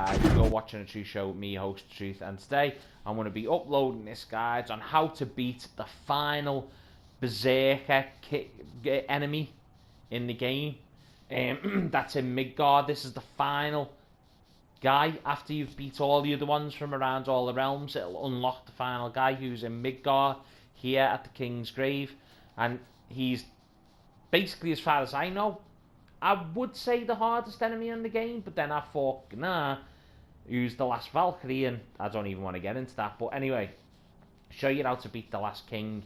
guys, you're watching a Truth Show with me, host Truth, and today I'm going to be uploading this guide on how to beat the final beserker enemy in the game. That's in Midgard. This is the final guy. After you've beat all the other ones from around all the realms, it'll unlock the final guy who's in Midgard here at the King's Grave, and he's basically, as far as I know, I would say the hardest enemy in the game, but then I thought, nah, who's the last Valkyrie, and I don't even want to get into that. But anyway, show you how to beat the last king.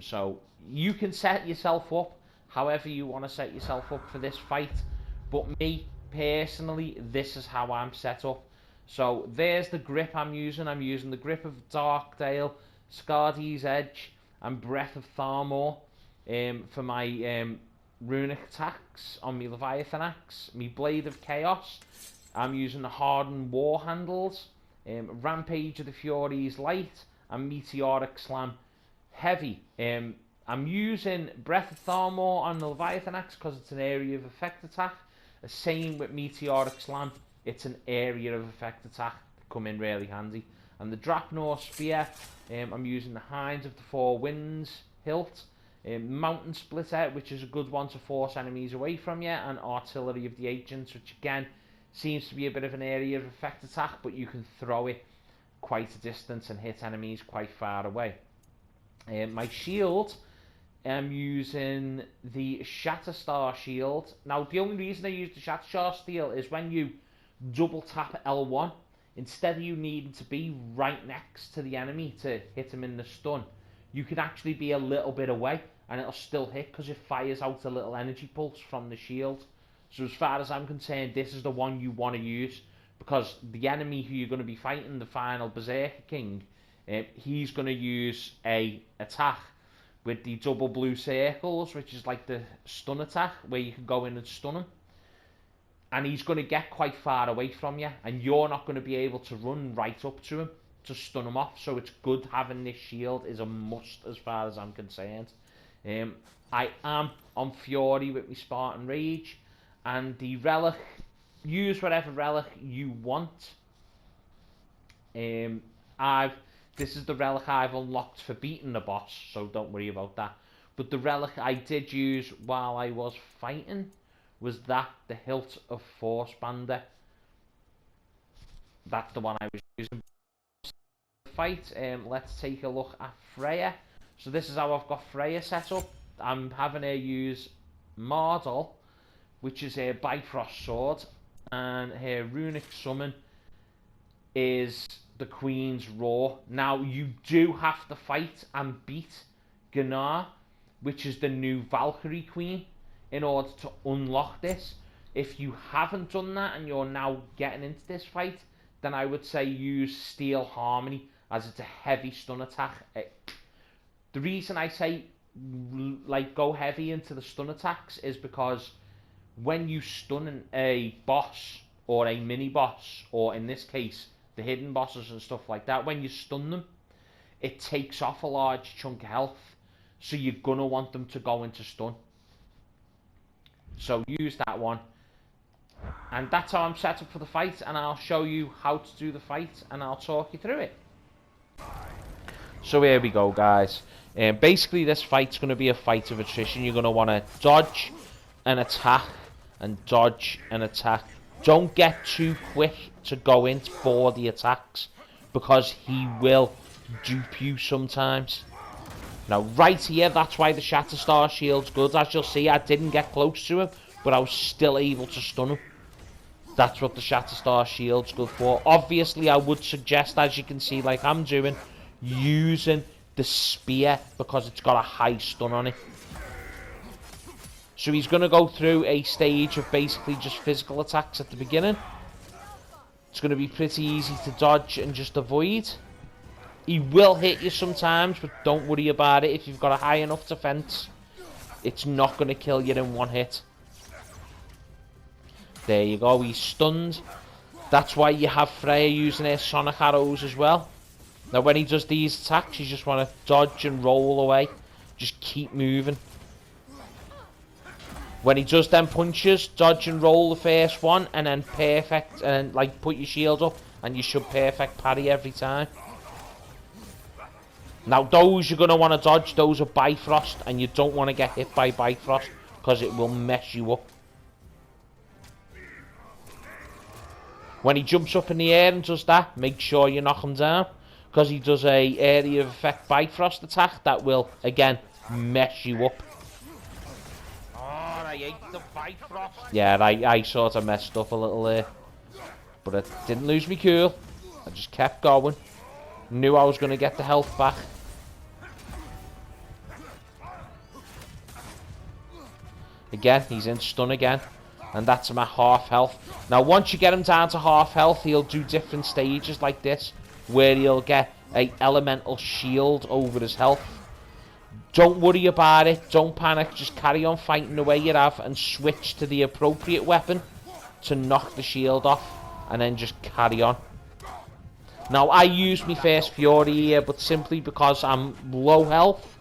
So you can set yourself up however you want to set yourself up for this fight, but me personally, this is how I'm set up. So there's the grip I'm using. I'm using the grip of Darkdale, Scardy's Edge, and Breath of Tharmor for my runic attacks on my Leviathan axe. My Blade of Chaos, I'm using the Hardened War Handles, Rampage of the Furies Light, and Meteoric Slam Heavy. I'm using Breath of Tharmor on the Leviathan axe because it's an area of effect attack. The same with Meteoric Slam, it's an area of effect attack that come in really handy. And the Drapnor Spear, I'm using the Hinds of the Four Winds hilt, Mountain Splitter, which is a good one to force enemies away from you, and Artillery of the Ancients, which again seems to be a bit of an area of effect attack, but you can throw it quite a distance and hit enemies quite far away. My shield, I'm using the Shatterstar Shield. Now, the only reason I use the Shatterstar Shield is when you double tap L1, instead of you needing to be right next to the enemy to hit him in the stun, you can actually be a little bit away and it'll still hit because it fires out a little energy pulse from the shield. So as far as I'm concerned, this is the one you want to use, because the enemy who you're going to be fighting, the final Berserker King, he's going to use a attack with the double blue circles, which is like the stun attack where you can go in and stun him. And he's going to get quite far away from you, and you're not going to be able to run right up to him to stun him off. So it's good having this shield is a must as far as I'm concerned. I am on Fury with my Spartan Rage, and the relic, use whatever relic you want. This is the relic I've unlocked for beating the boss, so don't worry about that. But the relic I did use while I was fighting was that, the Hilt of Forcebander. That's the one I was using. Fight. Let's take a look at Freya. So this is how I've got Freya set up. I'm having her use Mardol, which is her Bifrost sword, and her runic summon is the Queen's Roar. Now you do have to fight and beat Gunnar, which is the new Valkyrie Queen, in order to unlock this. If you haven't done that and you're now getting into this fight, then I would say use Steel Harmony, as it's a heavy stun attack. The reason I say like go heavy into the stun attacks is because when you stun a boss or a mini boss, or in this case the hidden bosses and stuff like that, when you stun them, it takes off a large chunk of health, so you're gonna want them to go into stun. So use that one, and that's how I'm set up for the fight, and I'll show you how to do the fight and I'll talk you through it. So here we go, guys. Basically this fight's going to be a fight of attrition. You're going to want to dodge and attack and dodge and attack. Don't get too quick to go in for the attacks, because he will dupe you sometimes. Now right here, that's why the Shatterstar Shield's good. As you'll see, I didn't get close to him, but I was still able to stun him. That's what the Shatterstar Shield's good for. Obviously, I would suggest, as you can see, like I'm doing, using the spear, because it's got a high stun on it. So he's going to go through a stage of basically just physical attacks at the beginning. It's going to be pretty easy to dodge and just avoid. He will hit you sometimes, but don't worry about it. If you've got a high enough defense, it's not going to kill you in one hit. There you go, he's stunned. That's why you have Freya using her sonic arrows as well. Now when he does these attacks, you just want to dodge and roll away. Just keep moving. When he does them punches, dodge and roll the first one, and then perfect, and then like put your shield up, and you should perfect parry every time. Now those you're going to want to dodge, those are Bifrost, and you don't want to get hit by Bifrost, because it will mess you up. When he jumps up in the air and does that, make sure you knock him down, because he does a area of effect Bifrost attack that will, again, mess you up. I hate the Bifrost. Yeah, I sort of messed up a little there. But it didn't lose me cool. I just kept going. Knew I was going to get the health back. Again, he's in stun again. And that's him at half health. Now, once you get him down to half health, he'll do different stages like this, where he'll get a elemental shield over his health. Don't worry about it, don't panic, just carry on fighting the way you have and switch to the appropriate weapon to knock the shield off, and then just carry on. Now, I used my first Fury here, but simply because I'm low health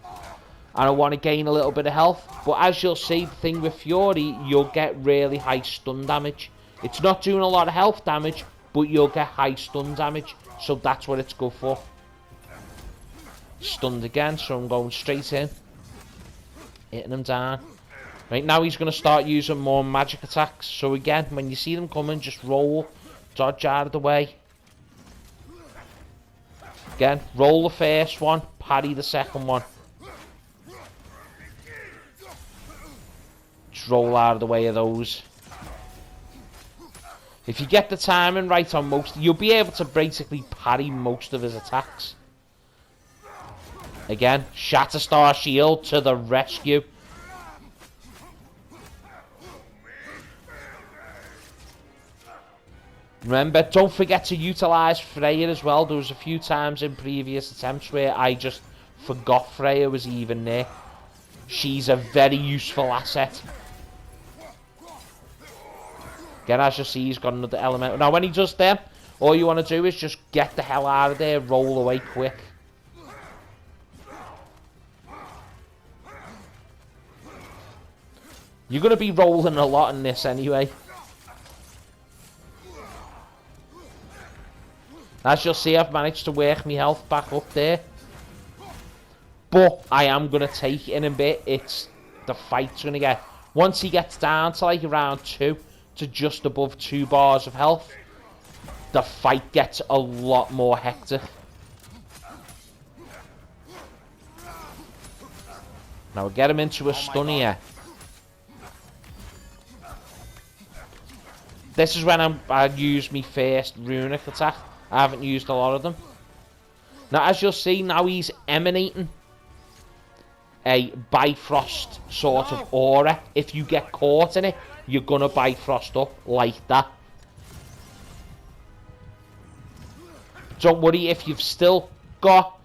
and I want to gain a little bit of health. But as you'll see, the thing with Fury, you'll get really high stun damage. It's not doing a lot of health damage, but you'll get high stun damage, so that's what it's good for. Stunned again, so I'm going straight in, hitting him down. Right, now he's going to start using more magic attacks, so again, when you see them coming, just roll, dodge out of the way. Again, roll the first one, parry the second one. Just roll out of the way of those. If you get the timing right on most, you'll be able to basically parry most of his attacks. Again, Shatterstar Shield to the rescue. Remember, don't forget to utilise Freya as well. There was a few times in previous attempts where I just forgot Freya was even there. She's a very useful asset. Again, as you see, he's got another element. Now, when he does them, all you want to do is just get the hell out of there, roll away quick. You're going to be rolling a lot in this anyway. As you'll see, I've managed to work my health back up there. But I am going to take it in a bit. The fight's going to get... Once he gets down to like around 2 to just above 2 bars of health, the fight gets a lot more hectic. Now we'll get him into a stun here. This is when I use my first runic attack. I haven't used a lot of them. Now, as you'll see, now he's emanating a Bifrost sort of aura. If you get caught in it, you're going to Bifrost up like that. Don't worry if you've still got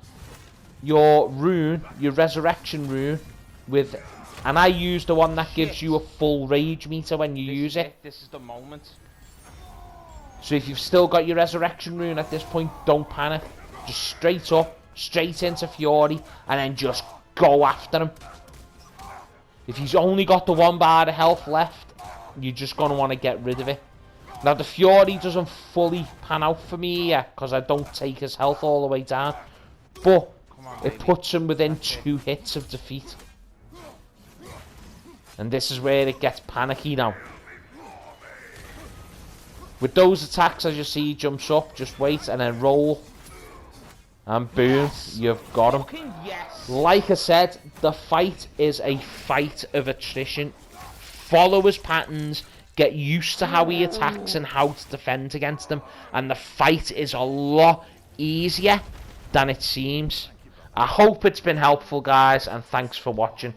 your rune, your resurrection rune, with... And I use the one that gives you a full rage meter when you use it. This is the moment. So if you've still got your resurrection rune at this point, don't panic. Just straight up, straight into Fury, and then just go after him. If he's only got the 1 bar of health left, you're just going to want to get rid of it. Now the Fury doesn't fully pan out for me yet, because I don't take his health all the way down. But it puts him within 2 hits of defeat. And this is where it gets panicky now. With those attacks, as you see, he jumps up, just wait, and then roll. And boom, you've got him. Yes. Like I said, the fight is a fight of attrition. Follow his patterns, get used to how he attacks and how to defend against them. And the fight is a lot easier than it seems. I hope it's been helpful, guys, and thanks for watching.